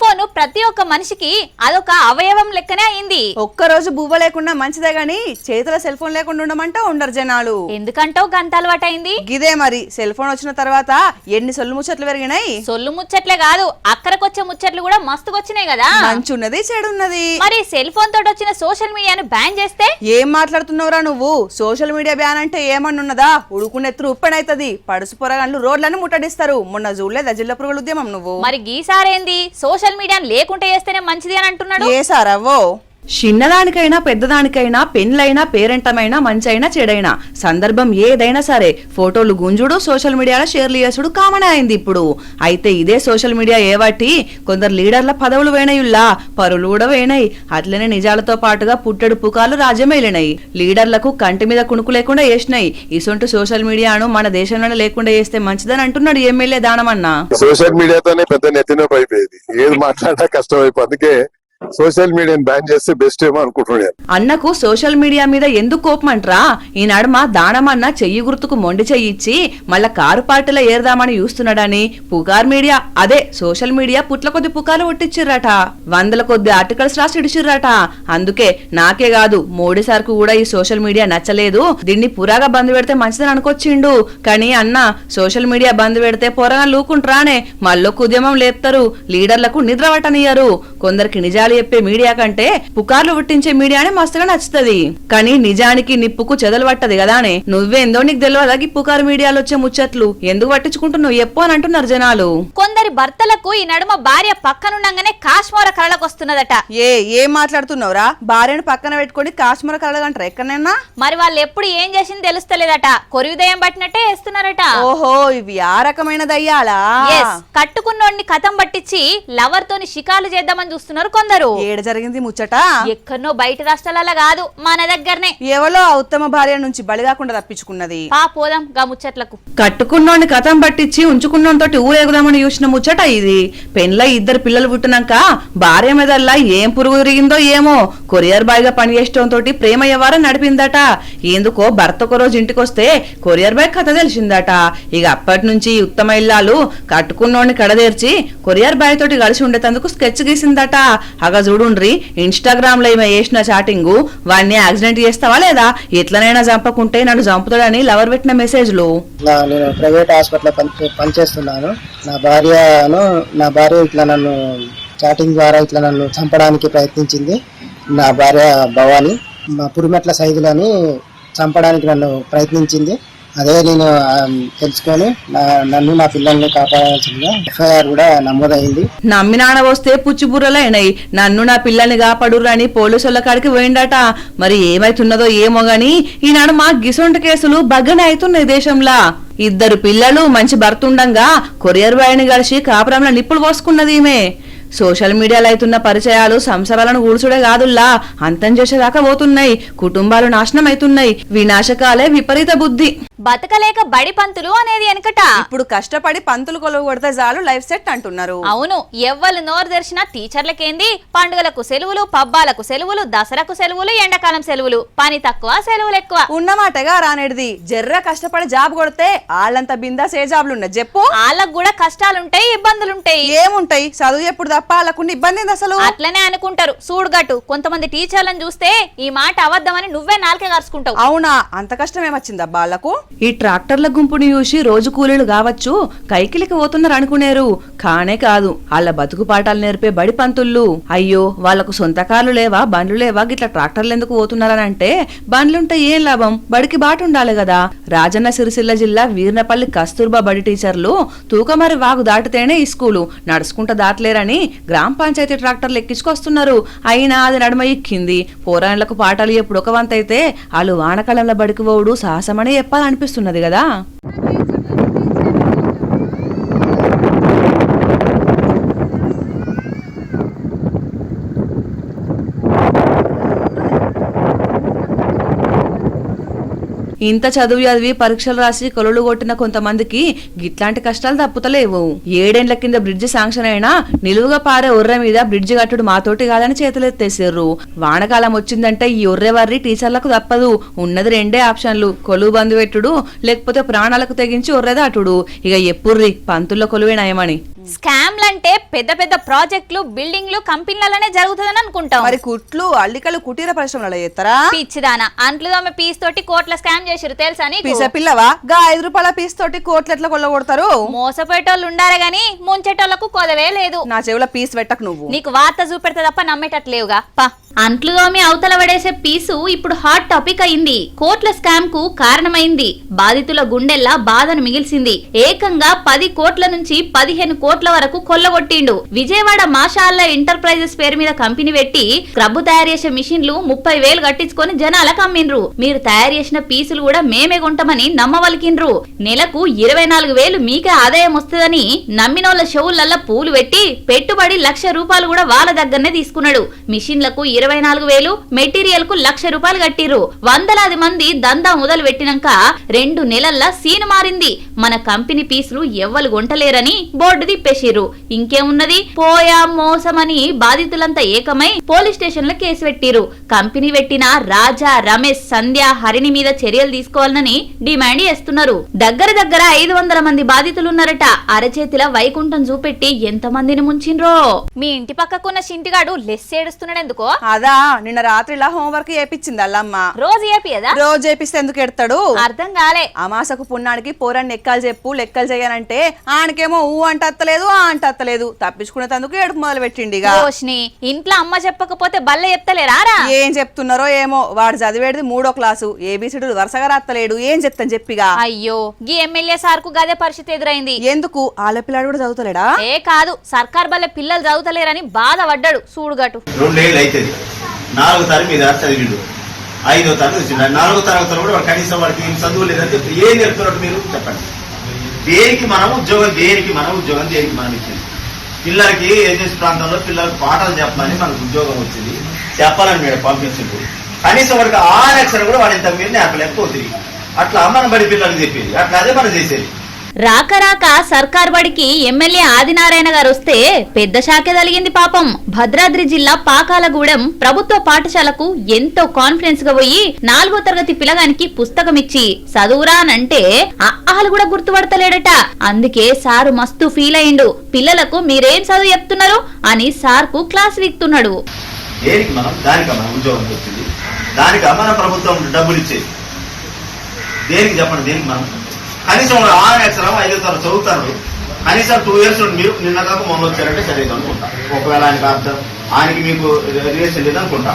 Phone ప్రతి ఒక్క మనిషికి అదొక అవయవం లెక్కనే అయింది. ఒక్కరోజు బువ్వ లేకుండా మంచిదే గాని చేతిలో సెల్ ఫోన్ లేకుండా ఉండమంటే ఉండరు జనాలు. ఎందుకంటో గంట అలవాటైంది. గిదే మరి సెల్ ఫోన్ వచ్చిన తర్వాత ఎన్ని సొల్లు ముచ్చట్లు పెరిగినాయి. సొల్లు ముచ్చట్లే కాదు, అక్కడికొచ్చే ముచ్చట్లు కూడా మస్తుకొచ్చినాయి కదా. మంచి ఉన్నది చెడు ఉన్నది. మరి సెల్ ఫోన్ తోటి వచ్చిన సోషల్ మీడియాను బ్యాన్ చేస్తే ఏం మాట్లాడుతున్నావురా నువ్వు? సోషల్ మీడియా బ్యాన్ అంటే ఏమన్నున్నదా? ఉడుకునెత్తురు ఉప్పెనైతది, పడుసు పొరగండ్లు రోడ్లను ముట్టడిస్తారు. మొన్న చూడలేదా జిల్లా పురుగుల ఉద్యమం నువ్వు? మరి గీసారేంది సోషల్ మీడియా లేకుంటే చేస్తేనే మంచిది అని అంటున్నాడు. ఏ సారవ్వో చిన్నదానికైనా పెద్దదానికైనా పెన్లైనా పేరెంటమైనా మంచైనా చెడైనా సందర్భం ఏదైనా సరే ఫోటోలు గుంజుడు సోషల్ మీడియాలో షేర్లు చేసుడు కామన్ అయింది ఇప్పుడు. అయితే ఇదే సోషల్ మీడియా ఏవట్టి కొందరు లీడర్ల పదవులు వేణయుల్లా పరులు కూడా వేణయి. అట్లనే నిజాలతో పాటుగా పుట్టెడు పుకార్లు రాజ్యమేలినాయి. లీడర్లకు కంటి మీద కుణుకు లేకుండా చేసినాయి. ఇసొంటి సోషల్ మీడియాను మన దేశంలోనే లేకుండా చేస్తే మంచిదని అంటున్నాడు ఎమ్మెల్యే దానమన్నా. సోషల్ మీడియాతోనే పెద్ద నెత్తినొప్పి అయిపోయేది, ఏది మాట్లాడినా కష్టం అయిపోయి, అందుకే సోషల్ మీడియాని బ్యాన్ చేస్తే బెస్ట్ ఏమో అనుకుంటున్నాను. అన్నకు సోషల్ మీడియా మీద ఎందుకు కోపమంట్రా? ఈ నడుమ దానమన్న చెయ్యి గుర్తుకు మొండి చెయ్యిచ్చి మళ్ళా కారు పార్టీలో ఏరదామని చూస్తున్నాడని పుకార్ మీడియా అదే సోషల్ మీడియా పుట్ల కొద్ది పుకార్లు ఒట్టిచ్చిర్రట. 100 కొద్ది ఆర్టికల్స్ రాసి ఇడిచిర్రట. అందుకే నాకే కాదు మోడీ సార్కు కూడా ఈ సోషల్ మీడియా నచ్చలేదు, దీన్ని పురాగా బంద్ పెడితే మంచిదని అనుకొచ్చిండు. కానీ అన్న సోషల్ మీడియా బంద్ పెడితే పొరగా లూకుంట్రానే మళ్ళొక్క ఉద్యమం లేపుతారు, లీడర్లకు నిద్ర పట్టనియ్యారు. కొందరికి నిజాలు చెప్పే మీడియా కంటే పుకార్లు పుట్టించే మీడియానే మస్తుగా నచ్చుతుంది. కానీ నిజానికి నిప్పుకు చెదలు పట్టది కదానే. నువ్వేందో నీకు తెలియదా ఈ పుకారు మీడియాలో వచ్చే ముచ్చట్లు ఎందుకు పట్టించుకుంటున్నావు ఎప్పు అని అంటున్నారు జనాలు. కొందరి భర్తలకు ఈ నడుమ భార్య పక్కనుండగానే కాశ్మీర కళ్ళకు వస్తున్నదట. ఏం మాట్లాడుతున్నావురా? భార్యను పక్కన పెట్టుకొని కాశ్మీర కళ్ళగంటారా ఎక్కడైనా? మరి వాళ్ళు ఎప్పుడు ఏం చేసింది తెలుస్తలేదట, కొరివిదయం పట్టినట్టే వేస్తున్నారట. ఓహో ఇవి ఆ రకమైన దయ్యాలా? కట్టుకున్నోడిని కథం పట్టించి లవర్ తోని షికార్లు చేద్దామని చూస్తున్నారు కొందరు. ఏడ జరిగింది ముచ్చట? ఎక్కడనో బయట రాష్ట్రాల కాదు మన దగ్గరనే. ఎవలో ఆ ఉత్తమ భార్య నుంచి బలి కాకుండా తప్పించుకున్నది. పోదాం గా ముచ్చట్లకు. కట్టుకున్నోని కథం పట్టించి ఉంచుకున్నోతో ఊరేగుదామని చూసిన ముచ్చట ఇది. పెన్ల 2 పిల్లలు పుట్టినాక భార్య మీదల్లా ఏం పురుగు తిరిగిందో ఏమో కొరియర్ బాయ్ గా పనిచేయటంతో ప్రేమ వ్యవహారం నడిపిందట. ఎందుకో భర్త ఒక రోజు ఇంటికొస్తే కొరియర్ బాయ్ కథ తెలిసిందట. ఇక అప్పటి నుంచి ఉత్తమ ఇల్లాలు కట్టుకున్నోని కడదేర్చి కొరియర్ బాయ్ తోటి కలిసి ఉండేందుకు స్కెచ్ గీసిందట. అగా చూడుండ్రి ఇన్స్టాగ్రామ్ లో ఈమె చేసిన చాటింగ్, వాడిని యాక్సిడెంట్ చేస్తావా లేదా, ఎట్లనైనా చంపకుంటే నన్ను చంపుతాడని లవర్ పెట్టిన మెసేజ్లు. నేను ప్రైవేట్ హాస్పిటల్ పనిచేస్తున్నాను. నా భార్య ఇట్లా నన్ను చాటింగ్ ద్వారా ఇట్లా నన్ను చంపడానికి ప్రయత్నించింది. నా భార్య భవాని పురిమెట్ల సైదులని చంపడానికి నన్ను ప్రయత్నించింది. అదే నేను తెలుసుకొని నన్ను నా పిల్లల్ని కాపాడాల్సిందిగా ఎఫ్ఐఆర్ కూడా నమోదైంది. నమ్మినాడ వస్తే పుచ్చిబుర్రలైనాయి. నన్ను నా పిల్లల్ని కాపాడుర్రని పోలీసుల కాడికి పోయిండట. మరి ఏమైతున్నదో ఏమో గాని ఈనాడు మా గిసొంటి కేసులు బగ్గనే అవుతున్నాయి దేశంలా. 2 పిల్లలు మంచి భర్తుండంగా కొరియర్ బాయ్ని కలిసి కాపురంలో నిప్పులు పోసుకున్నది ఈమె. సోషల్ మీడియాలో అవుతున్న పరిచయాలు సంసారాలను కూల్చుడే కాదుల్లా అంతం చేసేదాకా పోతున్నాయి. కుటుంబాలు నాశనం అవుతున్నాయి. వినాశకాలే విపరీత బుద్ధి. బతకలేక బడి పంతులు అనేది వెనకట, ఇప్పుడు కష్టపడి పంతులు కొలువు కొడితే చాలు లైఫ్ సెట్ అంటున్నారు. అవును, ఎవ్వరు నోరు తెరిచిన టీచర్లకేంది పండుగలకు సెలవులు, పబ్బాలకు సెలవులు, దసరాకు సెలవులు, ఎండాకాలం సెలవులు, పని తక్కువ సెలవులు ఎక్కువ ఉన్నమాటగా రానేది. జర్ర కష్టపడి జాబ్ కొడితే వాళ్ళంతా బిందాస్ ఏ జాబ్లు ఉన్నాయి చెప్పు. వాళ్ళకు కూడా కష్టాలుంటాయి, ఇబ్బందులుంటాయి. ఏముంటాయి చదువు ఎప్పుడు తప్ప వాళ్ళకుండా ఇబ్బంది అసలు. అట్లనే అనుకుంటారు. చూడుగట్టు కొంతమంది టీచర్లను చూస్తే ఈ మాట అబద్ధమని నువ్వే నాలుకే కరుచుకుంటావు. అవునా? అంత కష్టం ఏమొచ్చిందబ్బా వాళ్ళకు? ఈ ట్రాక్టర్ల గుంపుని చూసి రోజు కూలీలు కావచ్చు కైకిలికి పోతున్నారు అనుకునేరు. కానే కాదు, వాళ్ళ బతుకు పాఠాలు నేర్పే బడి పంతుళ్ళు. అయ్యో వాళ్లకు సొంత కార్లు లేవా, బండ్లు లేవా, గిట్లా ట్రాక్టర్లు ఎందుకు పోతున్నారని అంటే బండ్లుంటే ఏం లాభం, బడికి బాటు ఉండాలి కదా. రాజన్న సిరిసిల్ల జిల్లా వీర్నపల్లి కస్తూర్బా బడి టీచర్లు తూకమరి వాగు దాటితేనే ఈ స్కూలు నడుచుకుంటూ దాటలేరని గ్రామ పంచాయతీ ట్రాక్టర్లు ఎక్కించుకొస్తున్నారు. అయినా అది నడుమ ఎక్కింది. పోరాళ్లకు పాఠాలు ఎప్పుడు ఒక వంతైతే వాళ్ళు వానకాలంలో బడికి పోవుడు సాహసమని చెప్పాలనిపిస్తున్నది కదా. ఇంత చదివి పరీక్షలు రాసి కొలులు కొట్టిన కొంతమందికి గిట్లాంటి కష్టాలు తప్పుతలేవు. 7 ఏళ్ల కింద బ్రిడ్జి శాంక్షన్ అయినా నిలువుగా పారే ఉర్ర మీద బ్రిడ్జి కట్టుడు మాతోటి కాదని చేతులెత్తేసారు. వానకాలం వచ్చిందంటే ఈ ఉర్రెవర్రి టీచర్లకు తప్పదు. ఉన్నది 2 ఆప్షన్లు, కొలువు బంద్ పెట్టుడు లేకపోతే ప్రాణాలకు తెగించి ఉర్రెదాటుడు. ఇక ఎప్పుర్రి పంతుల్లో కొలువే నయమని. స్కామ్లంటే పెద్ద పెద్ద ప్రాజెక్టులు బిల్డింగ్లు కంపెనీలనే జరుగుతుందని అనుకుంటాం. మరి కుట్లు అల్లికలు కుటీర పరిశ్రమలలో చేస్తారా? పిచ్చిదానా, అంట్లు దొమ్మ పీస్ తోటి కోట్ల స్కామ్ చేసిరు తెలుసా నీకు? పిస పిల్లవా గా 5 రూపాయల పీస్ తోటి కోట్లు ఎట్లా కొల్లగొడతారు? మోసపోయేటోళ్ళు ఉండారే గాని ముంచేటోళ్లకు కొదవే లేదు. నా చెవుల పీస్ పెట్టకు నువ్వు. నీకు వార్త చూపెడతా తప్ప నమ్మేటట్లేవుగా పా. అంట్లు దోమి అవతల పడేసే పీసు ఇప్పుడు హాట్ టాపిక్ అయింది. కోట్ల స్కామ్ కు కారణమైంది. బాధితుల గుండెల్లా బాధను మిగిల్చింది. ఏకంగా 10 కోట్ల నుంచి 15 కోట్ల వరకు కొల్లగొట్టిండు. విజయవాడ మాషాల్లా ఎంటర్ప్రైజెస్ పేరు మీద కంపెనీ పెట్టి స్క్రబ్ తయారు చేసే మిషన్లు 30,000 కట్టించుకొని జనాలకు అమ్మిండ్రు. మీరు తయారు చేసిన పీసులు కూడా మేమే కొంటామని నమ్మవలికిండ్రు. నెలకు 24,000 మీకే ఆదాయం వస్తుందని నమ్మినోళ్ల షోవులల్లా పూలు పెట్టి పెట్టుబడి ₹1,00,000 కూడా వాళ్ళ దగ్గరనే తీసుకున్నాడు. మిషన్లకు 24,000, మెటీరియల్ కు ₹1,00,000 కట్టిర్రు. వందలాది మంది దందా మొదలు పెట్టినాక 2 నెలల్లో సీన్ మారింది. మన కంపెనీ పీసులు ఎవ్వరు కొంటలేరని బోర్డు తిప్పేసిర్రు. ఇంకేమున్నది, పోయా మోసమని బాధితులంతా ఏకమై పోలీస్ స్టేషన్ లో కేసు పెట్టిర్రు. కంపెనీ పెట్టిన రాజా, రమేష్, సంధ్య, హరిణి మీద చర్యలు తీసుకోవాలని డిమాండ్ చేస్తున్నారు. దగ్గర 500 మంది బాధితులున్నారట. అరచేతిల వైకుంఠం చూపెట్టి ఎంత మందిని ముంచిండ్రో. మీ ఇంటి పక్కకున్న చింటిగాడు లెస్ ఏడుస్తున్నాడు ఎందుకో? అదా నిన్న రాత్రిలా హోంవర్క్ చేపించింది అల్లమ్మ. రోజు ఏపియదా? రోజు చేపిస్తే ఎందుకు ఎడతాడు? అర్థం కాలే. అమాసకు పున్నాడికి పోరాన్ని ఎక్కలు చెప్పు లెక్కలు చేయనంటే ఆనకేమో ఊ అంట అత్తలేదు ఆ అంట అత్తలేదు. తప్పించుకునేందుకు ఏడుపు మొదలు పెట్టిండిగా. రోషిని, ఇంట్లో అమ్మ చెప్పకపోతే బల్లె చెప్తలేరారా? ఏం చెప్తున్నారో ఏమో, వాడు చదివేది 3వ క్లాసు, ఏబిసిడీలు వరుసగా రాత్తలేడు. ఏం చెప్తాను చెప్పిగా. అయ్యో, గీ ఎమ్మెల్యే సార్ కు గదే పరిస్థితి ఎదురైంది. ఎందుకు ఆలపిల్లాడు కూడా చదువుతలేడా? ఏ కాదు, సర్కార్ బల్లె పిల్లలు చదువుతలేరని బాధపడ్డాడు. చూడుగటు 2 ఏళ్ళు అవుతుంది. 4వ తరగతి మీద చదివిండు, 5వ తరగతి వచ్చిండు. 4వ తరగతిలో కూడా కనీసం వాడికి ఏం చదువు లేదని చెప్పి ఏం చెప్తున్నట్టు మీరు చెప్పండి. దేనికి మనం ఉద్యోగం, దేనికి మనం ఉద్యోగం, దేనికి మనం ఇచ్చింది? పిల్లలకి ఏజెన్సీ ప్రాంతంలో పిల్లలకు పాఠాలు చెప్పమని మనకు ఉద్యోగం వచ్చింది, చెప్పాలని మీరు పంపించింది. కనీసం వాడికి అక్షరం కూడా వాడి ఇంత మీరు నేర్పలేకపోతుంది. అట్లా మనం బడి పిల్లలకు చెప్పేది, అట్లా అదే మనం చేసేది. రాక రాక సర్కార్ బడికి ఎమ్మెల్యే ఆదినారాయణ గారు వస్తే పెద్ద షాకే తలిగింది పాపం. భద్రాద్రి జిల్లా పాకాలగూడెం ప్రభుత్వ పాఠశాలకు ఎంతో కాన్ఫిడెన్స్ గా పోయి 4వ తరగతి పిల్లగానికి పుస్తకం ఇచ్చి చదువురానంటే అహాలు కూడా గుర్తుపడతలేడట. అందుకే సారు మస్తు ఫీల్ అయిండు. పిల్లలకు మీరేం చదువు చెప్తున్నారు అని సార్ కు క్లాస్ వీక్తున్నాడు. దేనికి మనం, దానిక మనం ఉద్యోగం వచ్చింది, దానిక మన ప్రభుత్వం డబ్బులు ఇచ్చేది. దేనికి చెప్పండి, దేనికి మనం? కనీసం 6 అక్షరం 5వ తరగతి చదువుతారు. కనీసం 2 years మీరు నిన్న కాక మొన్న వచ్చారంటే సరిగ్గా అనుకుంటా. ఒకవేళ ఆయనకి మీకు రిలేషన్ లేదనుకుంటా,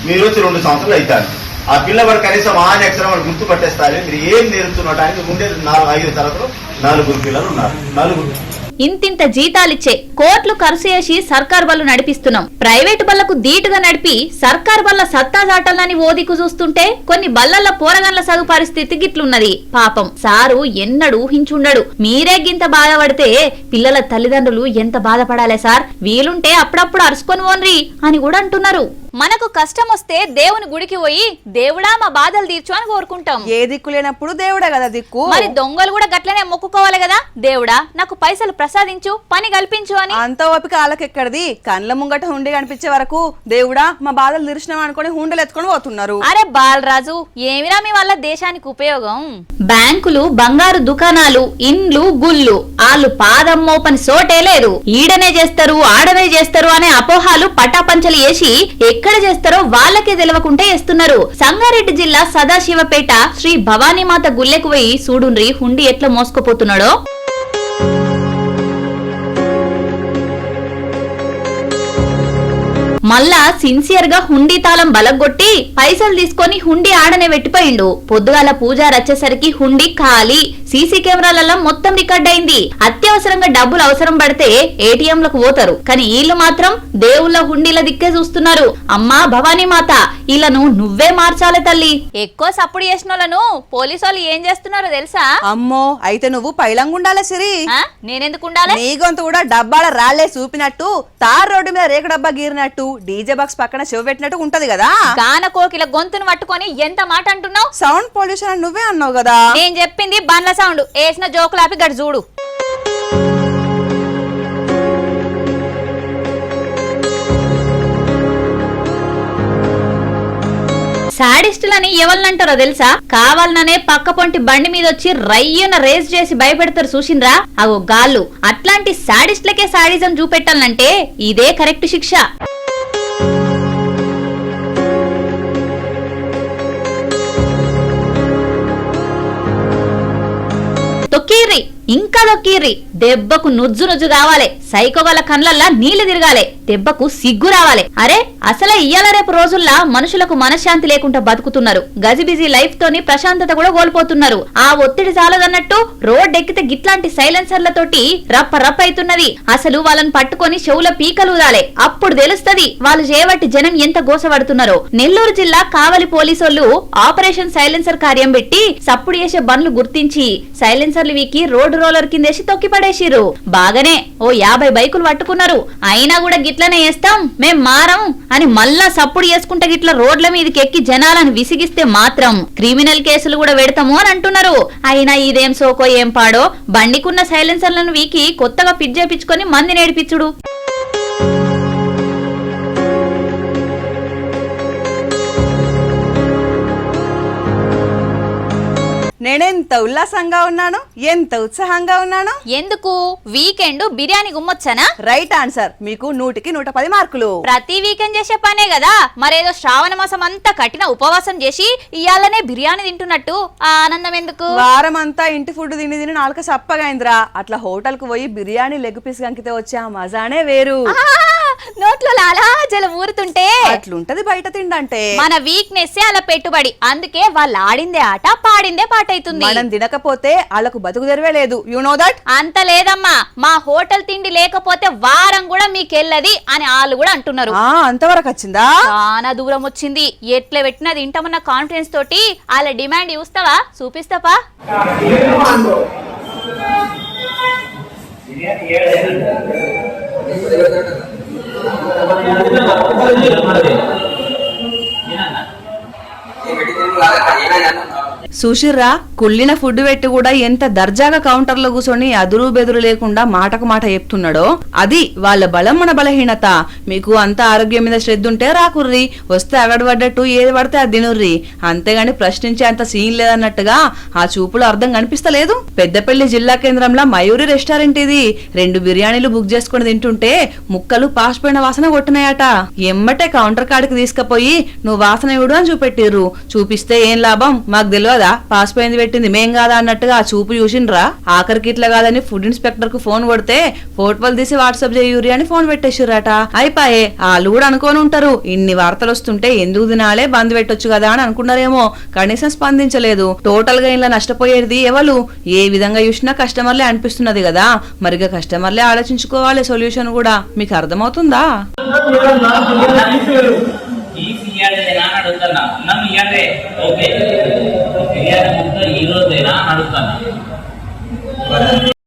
మీరు వచ్చి 2 సంవత్సరాలు అవుతారు. ఆ పిల్లవాడు కనీసం 6 అక్షరం వాడు గుర్తుపట్టేస్తారు. మీరు ఏం నేర్చున్నటానికి ముందే 5వ తరగతిలో 4 పిల్లలు ఉన్నారు. 4 ఇంతింత జీతాలిచ్చే కోట్లు ఖర్చు చేసి సర్కార్ బళ్ళు నడిపిస్తున్నాం. ప్రైవేటు బళ్లకు దీటుగా నడిపి సర్కార్ బళ్ళ సత్తా చాటలని ఓదికు చూస్తుంటే కొన్ని బళ్లల్ల పోరగన్ల చదువు పరిస్థితి గిట్లున్నది. పాపం సారు ఎన్నడూ ఊహించుండడు. మీరే గింత బాధపడితే పిల్లల తల్లిదండ్రులు ఎంత బాధపడాలే సార్? వీలుంటే అప్పుడప్పుడు అరుచుకొని పోన్రి అని కూడా అంటున్నారు. మనకు కష్టం వస్తే దేవుని గుడికి పోయి దేవుడా మా బాధలు తీర్చు అని కోరుకుంటాం. ఏ దిక్కు లేనప్పుడు దేవుడే కదా దిక్కు. మరి దొంగలు కూడా గట్లనే మొక్కుకోవాలి కదా, దేవుడా నాకు పైసలు ప్రసాదించు, పని కల్పించు అని. అంత ఓపిక ఆలకెక్కడిది? కండ్ల ముంగట హుండి కనిపించే వరకు దేవుడా మా బాధలు తీర్చినాం అనుకుని హుండలు ఎత్తుకొని పోతున్నారు. అరే బాలరాజు, ఏమిరా మీ వల్ల దేశానికి ఉపయోగం? బ్యాంకులు, బంగారు దుకాణాలు, ఇండ్లు, గుళ్ళు, ఆళ్ళు పాదం మోపని సోటే లేదు. ఈడనే చేస్తారు, ఆడనే చేస్తారు అనే అపోహాలు పటాపంచలు వేసి ఎక్కడ చేస్తారో వాళ్ళకే తెలవకుంటే చేస్తున్నారు. సంగారెడ్డి జిల్లా సదాశివపేట శ్రీ భవానీమాత గుళ్ళెకు పోయి చూడుండ్రి హుండి ఎట్లా మోసుకుపోతున్నాడో. మళ్ళా సిన్సియర్ గా హుండీ తాళం బలగొట్టి పైసలు తీసుకొని హుండీ ఆడనే పెట్టిపోయిండు. పొద్దుగాల పూజారి వచ్చేసరికి హుండీ ఖాళీ. సీసీ కెమెరాలలో మొత్తం రికార్డ్ అయింది. అత్యవసరంగా డబ్బులు అవసరం పడితే ఏటీఎంలకు పోతారు, కానీ వీళ్ళు మాత్రం దేవుళ్ళ హుండీల దిక్కే చూస్తున్నారు. అమ్మా భవానీ మాత, వీళ్ళను నువ్వే మార్చాలి తల్లి. ఎక్కువ సప్పుడు చేసిన వాళ్ళను పోలీసు వాళ్ళు ఏం చేస్తున్నారో తెలుసా? అమ్మో, అయితే నువ్వు పైలంగుండాలే సిరి. నేనెందుకు ఉండాలి? నీ గొంతు కూడా డబ్బాల రాళ్లే చూపినట్టు, తార్ రోడ్డు మీద రేకు డబ్బా గీరినట్టు, డీజే బాక్స్ పక్కన చెవి పెట్టినట్టు ఉంటది కదా. గాన కోకిల గొంతును పట్టుకొని ఎంత మాట అంటున్నావు? సౌండ్ పొల్యూషన్ అని నువ్వే అన్నావు కదా. నేను చెప్పింది బండ్ల సౌండ్. వేసిన జోకులాపి గడి చూడు. సాడిస్టుల అని ఎవరినంటారో తెలుసా? కావాలనే పక్క పొంటి బండి మీద వచ్చి రయ్యున రేస్ చేసి భయపెడతారు చూసిండ్రా అగో గాళ్ళు. అట్లాంటి సాడిస్ట్లకే సాడిజం చూపెట్టాలంటే ఇదే కరెక్ట్ శిక్ష. తొక్కీర్రి ఇంకా దొక్కీర్రి, దెబ్బకు నుజ్జు నుజ్జు కావాలి, సైకోగల కండ్లల్లా నీళ్లు తిరగాలి, దెబ్బకు సిగ్గు రావాలి. అరే అసలే ఇయ్యాల రేపు రోజుల్లా మనుషులకు మనశ్శాంతి లేకుండా బతుకుతున్నారు. గజిబిజీ లైఫ్ తోని ప్రశాంతత కూడా కోల్పోతున్నారు. ఆ ఒత్తిడి చాలదన్నట్టు రోడ్ ఎక్కితే గిట్లాంటి సైలెన్సర్లతోటి రప్ప రప్ప అవుతున్నది. అసలు వాళ్ళని పట్టుకొని చెవుల పీకలు ఊదాలే, అప్పుడు తెలుస్తది వాళ్ళు చేపట్టి జనం ఎంత గోసపడుతున్నారో. నెల్లూరు జిల్లా కావలి పోలీసోళ్లు ఆపరేషన్ సైలెన్సర్ కార్యం పెట్టి సప్పుడు చేసే బండ్లు గుర్తించి సైలెన్సర్లు వీకి రోడ్డు రోలర్ కిందేసి తొక్కి పడేసిర్రు. బాగానే ఓ 50 బైకులు పట్టుకున్నారు. అయినా కూడా గిట్లనే వేస్తాం మేం మారం అని మళ్ళా సప్పుడు చేసుకుంటే గిట్ల రోడ్ల మీదకి ఎక్కి జనాలను విసిగిస్తే మాత్రం క్రిమినల్ కేసులు కూడా పెడతాము అని అంటున్నారు. అయినా ఇదేం సోకో ఏం పాడో, బండికున్న సైలెన్సర్లను వీకి కొత్తగా ఫిట్ చేపించుకొని మంది నేర్పించుడు. నేనెంత ఉల్లాసంగా ఉన్నాను, ఎంత ఉత్సాహంగా ఉన్నాను. ఎందుకు? వీకెండ్ బిర్యానీ గుమ్మొచ్చానా? Right answer. మీకు 100కి 110 మార్కులు. ప్రతి వీకెండ్ చేసే పనే కదా. మరేదో శ్రావణ మాసం అంతా కఠిన ఉపవాసం చేసి ఇయాలనే బిర్యానీ తింటున్నట్టు ఆ ఆనందం ఎందుకు? వారం అంతా ఇంటి ఫుడ్ తిని తిని నాలుక సప్పగైందిరా. అట్లా హోటల్ కు పోయి బిర్యానీ లెగ్ పీస్ గంకితే వచ్చే ఆ మజానే వేరు. నోట్లో లాలా జలం ఊరుతుంటే అట్లుంటది బయట తిండంటే. మన వీక్నెస్ అలా పెట్టుబడి. అందుకే వాళ్ళు ఆడిందే ఆట పాడిందే పాట అవుతుంది. మనం తినకపోతే వాళ్ళకు బతుకు తెరవే లేదు. You know that. అంత లేదమ్మా, మా హోటల్ తిండి లేకపోతే వారం కూడా మీకెళ్ళది అని వాళ్ళు కూడా అంటున్నారు. అంతవరకు వచ్చిందా? చాలా దూరం వచ్చింది. ఎట్లా పెట్టినా తింటామన్న కాన్ఫిడెన్స్ తోటి వాళ్ళ డిమాండ్ చూస్తావా? చూపిస్తావా? సుశిర్రా కుళ్ళిన ఫుడ్ పెట్టి కూడా ఎంత దర్జాగా కౌంటర్లో కూర్చొని అదురు బెదురు లేకుండా మాటకు మాట చెప్తున్నాడో అది వాళ్ళ బలం మన బలహీనత. మీకు అంత ఆరోగ్యం మీద శ్రద్ధ ఉంటే రాకుర్రి, వస్తే అగడబడ్డట్టు ఏది పడితే అది తినుర్రి, అంతేగాని ప్రశ్నించే అంత సీన్ లేదన్నట్టుగా ఆ చూపులో అర్థం కనిపిస్తలేదు. పెద్దపల్లి జిల్లా కేంద్రంలో మయూరి రెస్టారెంట్ ఇది. 2 బిర్యానీలు బుక్ చేసుకుని తింటుంటే ముక్కలు పాసిపోయిన వాసన కొట్టినాయట. ఎమ్మటే కౌంటర్ కాడికి తీసుకుపోయి నువ్వు వాసన ఇవ్వడు అని చూపెట్టిర్రు. చూపిస్తే ఏం లాభం, మాకు తెలియదా పాసిపోయింది పెట్టింది మేం కాదా అన్నట్టుగా ఆ చూపు చూసిండ్రా. ఆఖరికి ఇట్లా కాదని ఫుడ్ ఇన్స్పెక్టర్ కు ఫోన్ కొడితే ఫోటోలు తీసి వాట్సాప్ చేయూరి అని ఫోన్ పెట్టేసిర్రట. అయిపోయే వాళ్ళు కూడా అనుకోని ఉంటారు, ఇన్ని వార్తలు వస్తుంటే ఎందుకు తినాలే బంద్ పెట్టొచ్చు కదా అని అనుకున్నారేమో. కనీసం స్పందించలేదు. టోటల్ గా ఇలా నష్టపోయేది ఎవరు? ఏ విధంగా చూసినా కస్టమర్లే అనిపిస్తున్నది కదా. మరిగా కస్టమర్లే ఆలోచించుకోవాలి సొల్యూషన్ కూడా. మీకు అర్థమవుతుందా? నన్ను ఇయ్యండి ఓకే ఈ రోజైనా అడుగుతాను.